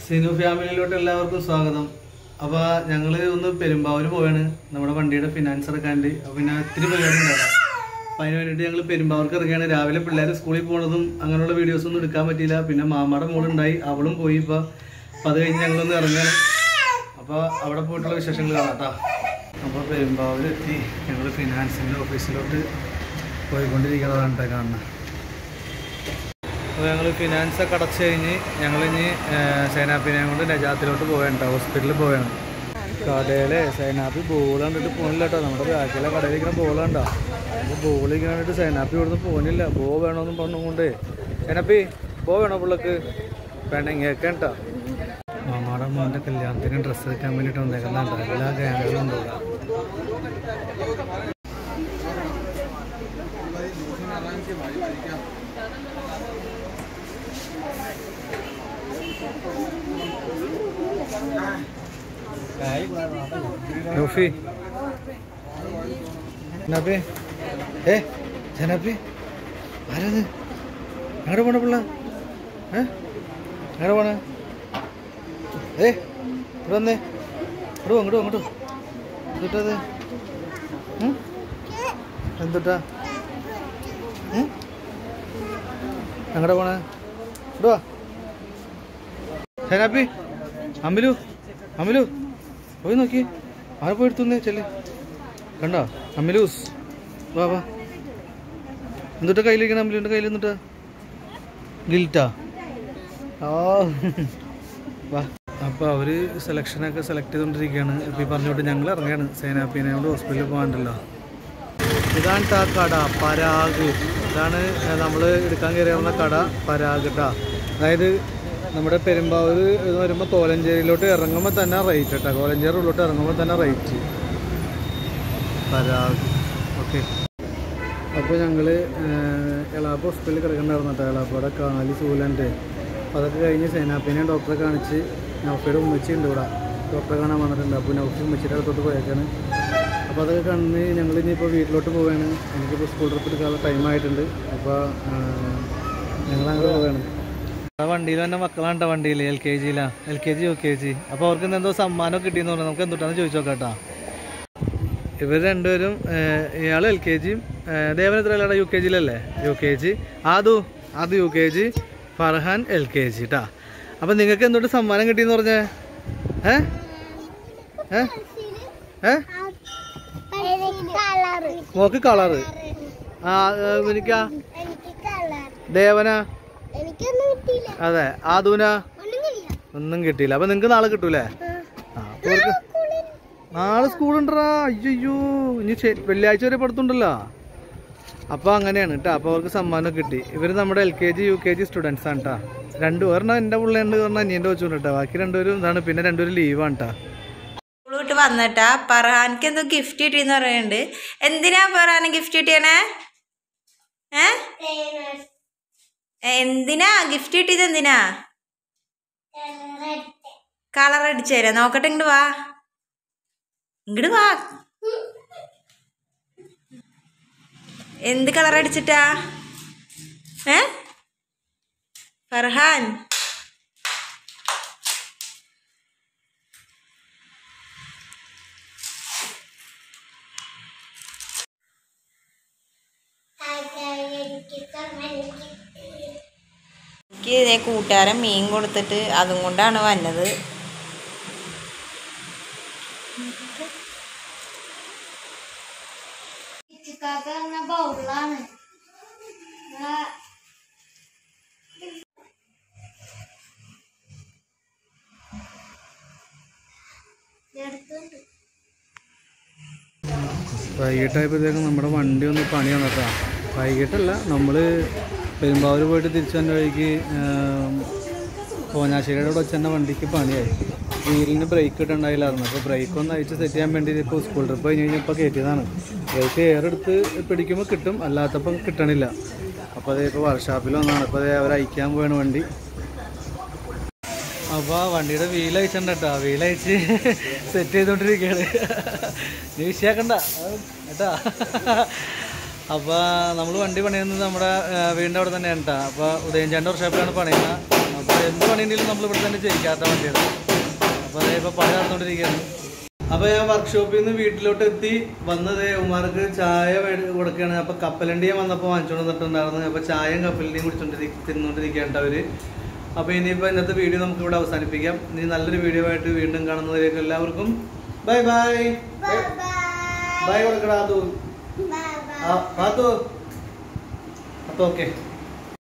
സിനു ഫാമിലിയിലോട്ട് എല്ലാവർക്കും സ്വാഗതം. അപ്പോൾ ഞങ്ങൾ ഒന്ന് പെരുമ്പാവൂർ പോവാണ് നമ്മുടെ വണ്ടിയുടെ ഫിനാൻസ് എടുക്കാണ്ട്. അപ്പോൾ പിന്നെ ഒത്തിരി പരിപാടി ഉണ്ടാകാം. അപ്പോൾ അതിന് വേണ്ടിയിട്ട് ഞങ്ങൾ പെരുമ്പാവൂർക്ക് ഇറങ്ങിയാണ്. രാവിലെ പിള്ളേർ സ്കൂളിൽ പോകുന്നതും അങ്ങനെയുള്ള വീഡിയോസൊന്നും എടുക്കാൻ പറ്റിയില്ല. പിന്നെ മാമാടെ മോളുണ്ടായി, അവളും പോയി. ഇപ്പോൾ അത് കഴിഞ്ഞ് ഞങ്ങളൊന്ന് ഇറങ്ങുകയാണ്. അപ്പോൾ അവിടെ പോയിട്ടുള്ള വിശേഷങ്ങൾ കാണാം കേട്ടോ. അപ്പോൾ പെരുമ്പാവൂരെത്തി ഞങ്ങൾ ഫിനാൻസിൻ്റെ ഓഫീസിലോട്ട് പോയിക്കൊണ്ടിരിക്കുന്നതാണ് കേട്ടോ കാണുന്നത്. അപ്പോൾ ഞങ്ങൾ ഫിനാൻസൊക്കെ അടച്ചു കഴിഞ്ഞ് ഞങ്ങളിനി സൈനാപ്പിനെ കൊണ്ട് നജാത്തിലോട്ട് പോകണ്ട, ഹോസ്പിറ്റലിൽ പോവുകയാണ്. കടയിലെ സൈനാപ്പി ബോൾ കണ്ടിട്ട് പോകുന്നില്ല കേട്ടോ. നമ്മുടെ ബാക്കിലെ കടയിലിരിക്കുന്ന ബോൾ കണ്ടോ. അപ്പോൾ ബോൾ ഇങ്ങനെ കണ്ടിട്ട് സൈനാപ്പി ഇവിടുന്ന് പോകുന്നില്ല. ബോ വേണമെന്നും പറഞ്ഞുകൊണ്ട് സൈനാപ്പി ബോ വേണോ പിള്ളക്ക് വേണമെങ്കിൽ കേട്ടോ. മാമാടെ മോൻ്റെ കല്യാണത്തിന് ഡ്രസ്സ് എടുക്കാൻ വേണ്ടിയിട്ട് വന്നേക്കുന്നുണ്ടോ. എല്ലാ ഗ്യാങ്ങുകളും ഉണ്ടോ. Nofi, Nabi, Janabi, ada tu, ada mana pula? Ada mana? Berani? Aduh, itu dah, itu dah, ada mana? Dua, Janabi, Amilu. പോയി നോക്കി ആരെ പോയി എടുത്തുന്നേ ചെല്ലി കണ്ടോ. അമ്മിലൂസ് വാ വാ. എന്നിട്ട് കയ്യിലിരിക്കണം അമ്മിലുണ്ട് കയ്യിൽ. എന്നിട്ട് ഗിൽറ്റാ വാ. അപ്പോൾ അവർ സെലക്ഷനൊക്കെ സെലക്ട് ചെയ്തുകൊണ്ടിരിക്കുകയാണ്. ഇപ്പോൾ ഈ പറഞ്ഞോട്ട് ഞങ്ങൾ ഇറങ്ങിയാണ്. സൈനാപ്പിനെ കൊണ്ട് ഹോസ്പിറ്റലിൽ പോകാനുണ്ടല്ലോ. ഇതാണ് ആ കട പരാഗ്. ഇതാണ് നമ്മൾ എടുക്കാൻ കയറിയാവുന്ന കട പരാഗ് കേട്ടോ. അതായത് നമ്മുടെ പെരുമ്പാവൂർ എന്ന് വരുമ്പോൾ കോലഞ്ചേരിയിലോട്ട് ഇറങ്ങുമ്പോൾ തന്നെ റേറ്റ് കേട്ടോ. കോലഞ്ചേരി ഉള്ളിലോട്ട് ഇറങ്ങുമ്പോൾ തന്നെ റേറ്റ് പരാഗ്. ഓക്കെ. അപ്പോൾ ഞങ്ങൾ എളാപ്പ ഹോസ്പിറ്റലിൽ കിടക്കണ്ടായിരുന്നു കേട്ടോ. എളാപ്പയുടെ കാല് സൂലൻ്റെ. അപ്പോൾ അതൊക്കെ കഴിഞ്ഞ് സൈനാപ്പിനെ ഡോക്ടറെ കാണിച്ച് നൗഫയുടെ ഉമ്മച്ചി ഉണ്ട് ഇവിടെ. ഡോക്ടറെ കാണാൻ വന്നിട്ടുണ്ട്. അപ്പോൾ നൗഫി ഉമ്മച്ചിയുടെ അടുത്തോട്ട് പോയേക്കാണ്. അപ്പോൾ അതൊക്കെ കണ്ട് ഞങ്ങളിനിപ്പോൾ വീട്ടിലോട്ട് പോവുകയാണ്. എനിക്കിപ്പോൾ സ്കൂൾ ട്രിപ്പ് എടുക്കാനുള്ള ടൈമായിട്ടുണ്ട്. അപ്പോൾ ഞങ്ങളങ്ങനെ പോവുകയാണ്. ആ വണ്ടിയിൽ തന്നെ മക്കളാണ് കേട്ടോ. വണ്ടിയിൽ LKG, UKG. അപ്പോൾ അവർക്ക് എന്തോ സമ്മാനം കിട്ടിയെന്ന് പറഞ്ഞു. നമുക്ക് എന്തുട്ടാന്ന് ചോദിച്ചു നോക്കാം കേട്ടോ. ഇവർ രണ്ടുപേരും, ഇയാൾ LKGയും ദേവൻ എത്രയല്ലേടാ UKGയിലല്ലേ? UKG. ആദു UKG, ഫർഹാൻ LKG കേട്ടോ. അപ്പം നിങ്ങൾക്ക് എന്തുകൊണ്ട് സമ്മാനം കിട്ടിയെന്ന് പറഞ്ഞേ? Mock colour. എനിക്കാ ദേവനാ. അതെ. ആദൂനാ ഒന്നും കിട്ടിയില്ല. അപ്പൊ നിങ്ങക്ക് നാളെ കിട്ടൂലേ? നാളെ സ്കൂളുണ്ടാ. അയ്യോ ഇനി വെള്ളിയാഴ്ച വരെ പഠിത്തമുണ്ടല്ലോ. അപ്പൊ അങ്ങനെയാണ് കേട്ടോ. അപ്പൊ അവർക്ക് സമ്മാനം കിട്ടി. ഇവര് നമ്മുടെ LKG, UKG സ്റ്റുഡൻസ് ആണ് കേട്ടോ. ഒരെണ്ണം എന്റെ പിള്ളേണ്ട്, ഒരെണ്ണം അനിയന്റെ വെച്ചുകൊണ്ട് കേട്ടോ. ബാക്കി രണ്ടുപേരും ഇതാണ്. പിന്നെ രണ്ടുപേരും ലീവാണ് കേട്ടോ. സ്കൂളിട്ട് വന്നിട്ടാ ഫർഹാൻക്ക് എന്തോ ഗിഫ്റ്റ് കിട്ടിയെന്ന് പറയുന്നുണ്ട്. എന്തിനാ ഫർഹാന് ഗിഫ്റ്റ് കിട്ടിയണേ? എന്തിനാ ഗിഫ്റ്റ് കിട്ടിയത്? എന്തിനാ? കളർ അടിച്ചു തരാം. നോക്കട്ടെ. ഇങ്ങോട്ട് വാ. എന്ത് കളർ അടിച്ചിട്ടാ ഫർഹാൻ? എനിക്ക് ഇതേ കൂട്ടുകാരൻ മീൻ കൊടുത്തിട്ട് അതും കൊണ്ടാണ് വന്നത്. വൈകിട്ടായപ്പോഴത്തേക്കും നമ്മുടെ വണ്ടി ഒന്ന് പണി വന്നിട്ടാ. വൈകിട്ടല്ല, നമ്മൾ പെരുമ്പാവൂർ പോയിട്ട് തിരിച്ചു വന്ന വഴിക്ക് പോഞ്ഞാശ്ശേരിയുടെ അവിടെ വെച്ച് തന്നെ വണ്ടിക്ക് പണിയായി. വീലിന് ബ്രേക്ക് ഇട്ടുണ്ടായില്ലായിരുന്നു. അപ്പോൾ ബ്രേക്ക് ഒന്ന് അയച്ച് സെറ്റ് ചെയ്യാൻ വേണ്ടി ഇപ്പോൾ സ്കൂൾ ട്രിപ്പ് കഴിഞ്ഞ് കഴിഞ്ഞപ്പോൾ കയറ്റിയതാണ്. ബ്രേക്ക് എയറെടുത്ത് പിടിക്കുമ്പോൾ കിട്ടും, അല്ലാത്തപ്പം കിട്ടണില്ല. അപ്പോൾ അതേ ഇപ്പോൾ വർക്ക്ഷോപ്പിൽ വന്നതാണ്. അപ്പോൾ അതേ അവർ അയക്കാൻ പോവാണ് വണ്ടി. അപ്പോൾ വണ്ടിയുടെ വീലയച്ചിട്ടുണ്ട് കേട്ടോ. വീലയച്ച് സെറ്റ് ചെയ്തുകൊണ്ടിരിക്കുകയാണ്. നീ വിഷയാക്കണ്ട കേട്ടാ. അപ്പോൾ നമ്മൾ വണ്ടി പണിയുന്നത് നമ്മുടെ വീടിൻ്റെ അവിടെ തന്നെയാണ് കേട്ടോ. അപ്പോൾ ഉദയൻചാൻ്റെ വർക്ക്ഷോപ്പിലാണ് പണിയുന്നത്. അപ്പോൾ എന്ത് പണിയുണ്ടെങ്കിലും നമ്മൾ ഇവിടെ തന്നെ ചെയ്യിക്കാത്ത വണ്ടിയാണ്. അപ്പോൾ അതേ ഇപ്പോൾ പണി നടന്നുകൊണ്ടിരിക്കുകയാണ്. അപ്പോൾ ഞാൻ വർക്ക്ഷോപ്പിൽ നിന്ന് വീട്ടിലോട്ട് എത്തി വന്നത് ഉമ്മാർക്ക് ചായ കൊടുക്കുകയാണ്. അപ്പോൾ കപ്പലണ്ടിയെ വന്നപ്പോൾ വാങ്ങിച്ചുകൊണ്ട് വന്നിട്ടുണ്ടായിരുന്നു. അപ്പോൾ ചായയും കപ്പലണ്ടിയും തിന്നുകൊണ്ടിരിക്കുകയാണ് അവർ. അപ്പോൾ ഇനിയിപ്പോൾ ഇന്നത്തെ വീഡിയോ നമുക്ക് ഇവിടെ അവസാനിപ്പിക്കാം. ഇനി നല്ലൊരു വീഡിയോ ആയിട്ട് വീണ്ടും കാണുന്നവരേക്കും എല്ലാവർക്കും ബൈ ബൈ. ബൈ കൊടുക്കടാ. അത് അപ്പോൾ ഓക്കെ.